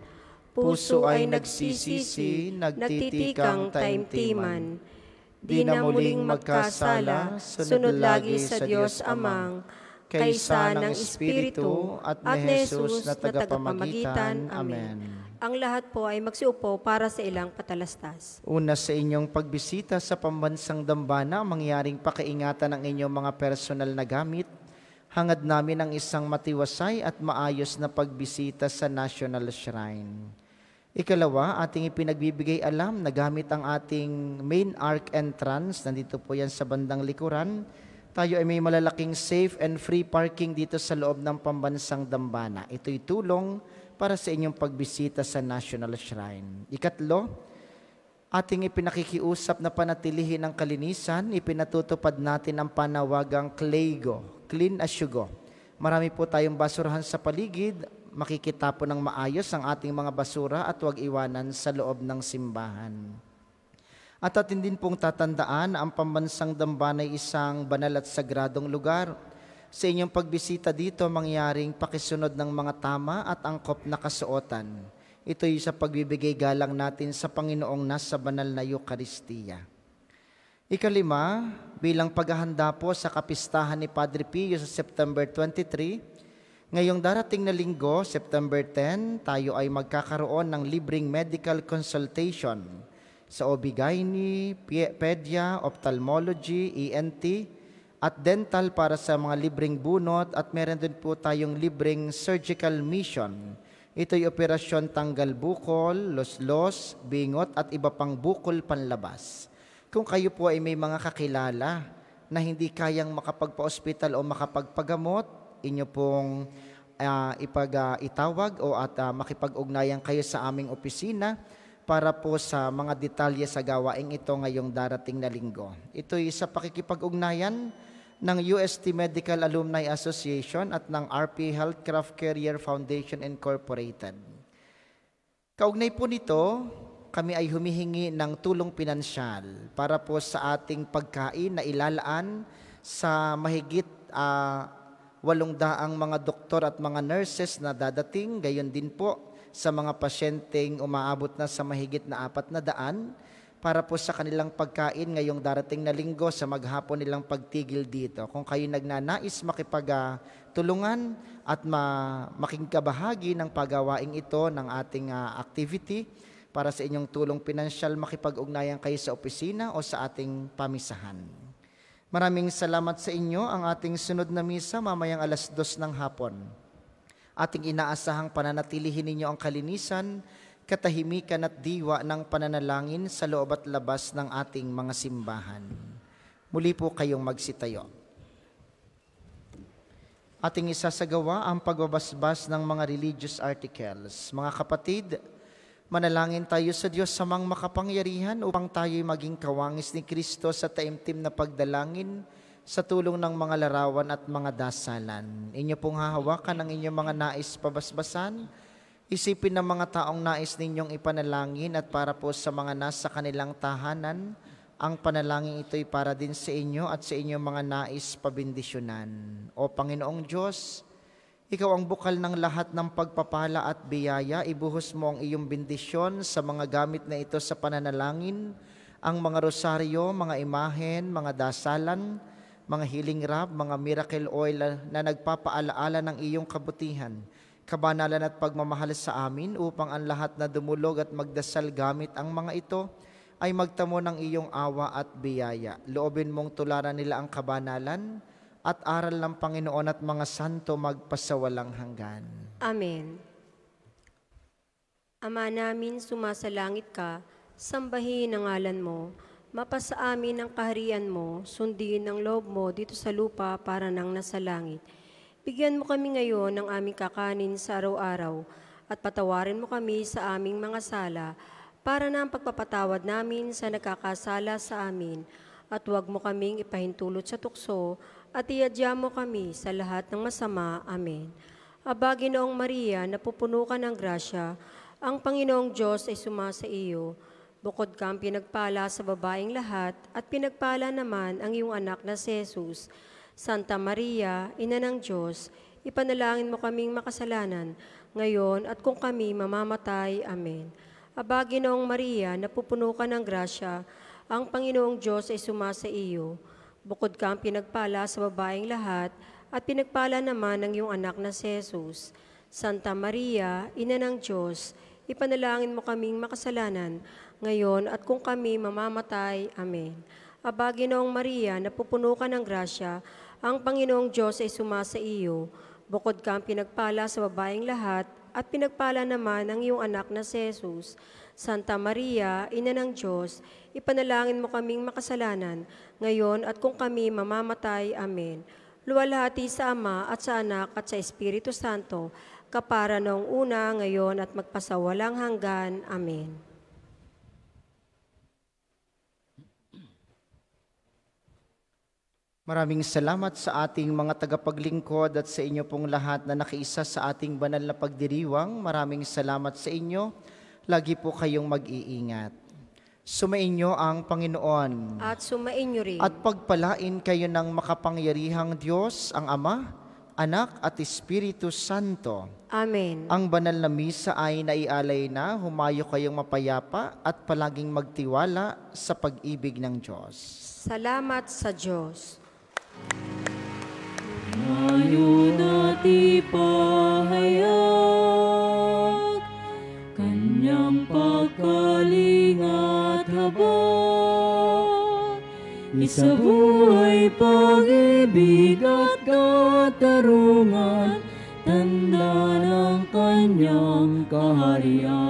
Puso ay nagsisisi, nagtitikang taimtiman. Di na muling magkasala, sunod lagi sa Diyos Amang, kaysa ng Espiritu at ni Jesus na tagapamagitan. Amen. Ang lahat po ay magsiupo para sa ilang patalastas. Una sa inyong pagbisita sa pambansang dambana, mangyaring pakiingatan ang inyong mga personal na gamit. Hangad namin ang isang matiwasay at maayos na pagbisita sa National Shrine. Ikalawa, ating ipinagbibigay alam na gamit ang ating main arc entrance. Nandito po yan sa bandang likuran. Tayo ay may malalaking safe and free parking dito sa loob ng pambansang dambana. Ito'y tulong para sa inyong pagbisita sa National Shrine. Ikatlo, ating ipinakikiusap na panatilihin ang kalinisan. Ipinatutupad natin ang panawagang CLEGO, Clean as you go. Marami po tayong basurahan sa paligid. Makikitapon ng maayos ang ating mga basura at huwag iwanan sa loob ng simbahan. At atin din pong tatandaan, ang pambansang dambana ay isang banal at sagradong lugar. Sa inyong pagbisita dito, mangyaring pakisunod ng mga tama at angkop na kasuotan. Ito'y sa pagbibigay galang natin sa Panginoong nasa banal na Eucharistia. Ikalima, bilang paghahanda po sa kapistahan ni Padre Pio sa September 23, ngayong darating na linggo, September 10, tayo ay magkakaroon ng libreng medical consultation sa OB-GYN, Pedia, Ophthalmology, ENT, at dental para sa mga libreng bunot, at meron din po tayong libreng surgical mission. Ito'y operasyon tanggal bukol, loslos, bingot at iba pang bukol panlabas. Kung kayo po ay may mga kakilala na hindi kayang makapagpa-ospital o makapagpagamot, inyo pong itawag o makipag-ugnayan kayo sa aming opisina para po sa mga detalye sa gawaing ito ngayong darating na linggo. Ito'y sa pakikipag-ugnayan ng UST Medical Alumni Association at ng RP Healthcraft Career Foundation Incorporated. Kaugnay po nito, kami ay humihingi ng tulong pinansyal para po sa ating pagkain na ilalaan sa mahigit 800 mga doktor at mga nurses na dadating, gayon din po sa mga pasyenteng umaabot na sa mahigit na 400 para po sa kanilang pagkain ngayong darating na linggo sa maghapon nilang pagtigil dito. Kung kayo nagnanais makipagtulungan at makikabahagi ng pagawaing ito ng ating activity para sa inyong tulong pinansyal, makipag-ugnayan kayo sa opisina o sa ating pamisahan. Maraming salamat sa inyo. Ang ating sunod na misa mamayang 2:00 ng hapon. Ating inaasahang pananatilihin ninyo ang kalinisan, katahimikan at diwa ng pananalangin sa loob at labas ng ating mga simbahan. Muli po kayong magsitayo. Ating isasagawa ang pagbabasbas ng mga religious articles. Mga kapatid, manalangin tayo sa Diyos samang makapangyarihan upang tayo'y maging kawangis ni Kristo sa taimtim na pagdalangin sa tulong ng mga larawan at mga dasalan. Inyo pong hahawakan ang inyong mga nais pabasbasan. Isipin ng mga taong nais ninyong ipanalangin at para po sa mga nasa kanilang tahanan, ang panalangin ito'y para din sa inyo at sa inyong mga nais pabindisyonan. O Panginoong Diyos, Ikaw ang bukal ng lahat ng pagpapala at biyaya, ibuhos mo ang iyong bendisyon sa mga gamit na ito sa pananalangin, ang mga rosaryo, mga imahen, mga dasalan, mga healing rub, mga miracle oil na nagpapaalaala ng iyong kabutihan, kabanalan at pagmamahal sa amin upang ang lahat na dumulog at magdasal gamit ang mga ito ay magtamo ng iyong awa at biyaya. Loobin mong tularan nila ang kabanalan at aral ng Panginoon at mga santo magpasawalang hanggan. Amen. Ama namin, sumasalangit ka, sambahin ang ngalan mo, mapasa amin ang kaharian mo, sundin ang loob mo dito sa lupa para nang nasa langit. Bigyan mo kami ngayon ng aming kakanin sa araw-araw at patawarin mo kami sa aming mga sala para na ang pagpapatawad namin sa nagkakasala sa amin at huwag mo kaming ipahintulot sa tukso at iadya mo kami sa lahat ng masama. Amen. Aba, Ginoong Maria, napupuno ka ng grasya, ang Panginoong Diyos ay sumasa iyo. Bukod kang pinagpala sa babaeng lahat at pinagpala naman ang iyong anak na si Jesus. Santa Maria, Ina ng Diyos, ipanalangin mo kaming makasalanan, ngayon at kung kami mamamatay. Amen. Aba, Ginoong Maria, napupuno ka ng grasya, ang Panginoong Diyos ay sumasa iyo. Bukod kang pinagpala sa babaeng lahat, at pinagpala naman ang iyong anak na si Jesus. Santa Maria, Ina ng Diyos, ipanalangin mo kaming makasalanan, ngayon at kung kami mamamatay. Amen. Aba, Ginoong Maria, napupuno ka ng grasya, ang Panginoong Diyos ay sumasa iyo. Bukod kang pinagpala sa babaeng lahat, at pinagpala naman ang iyong anak na si Jesus. Santa Maria, Ina ng Diyos, ipanalangin mo kaming makasalanan, ngayon at kung kami mamamatay. Amen. Luwalhati sa Ama at sa Anak at sa Espiritu Santo, kapara noong una, ngayon at magpasawalang hanggan. Amen. Maraming salamat sa ating mga tagapaglingkod at sa inyo pong lahat na nakiisa sa ating banal na pagdiriwang. Maraming salamat sa inyo. Lagi po kayong mag-iingat. Sumainyo ang Panginoon. At sumainyo rin. At pagpalain kayo ng makapangyarihang Diyos, ang Ama, Anak at Espiritu Santo. Amen. Ang banal na misa ay naialay na, humayo kayong mapayapa at palaging magtiwala sa pag-ibig ng Diyos. Salamat sa Diyos. Ngayon at ipahayag Kanyang pagkalingat habag, isabuhay pag-ibig at katarungan, tanda ng Kanyang iyong kaharian.